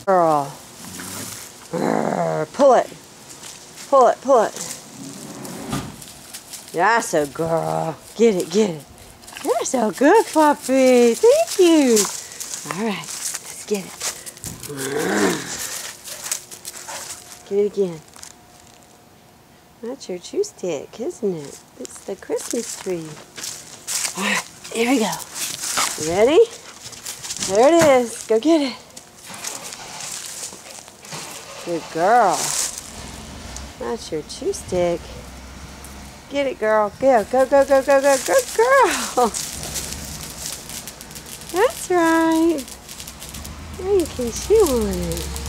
Girl. Pull it. Pull it, pull it. That's a girl. Get it, get it. You're so good, puppy. Thank you. All right, let's get it. Get it again. That's your chew stick, isn't it? It's the Christmas tree. All right, here we go. You ready? There it is. Go get it. Good girl. That's your chew stick. Get it, girl. Go, go, go, go, go, go. Good girl. That's right. Now you can chew on it.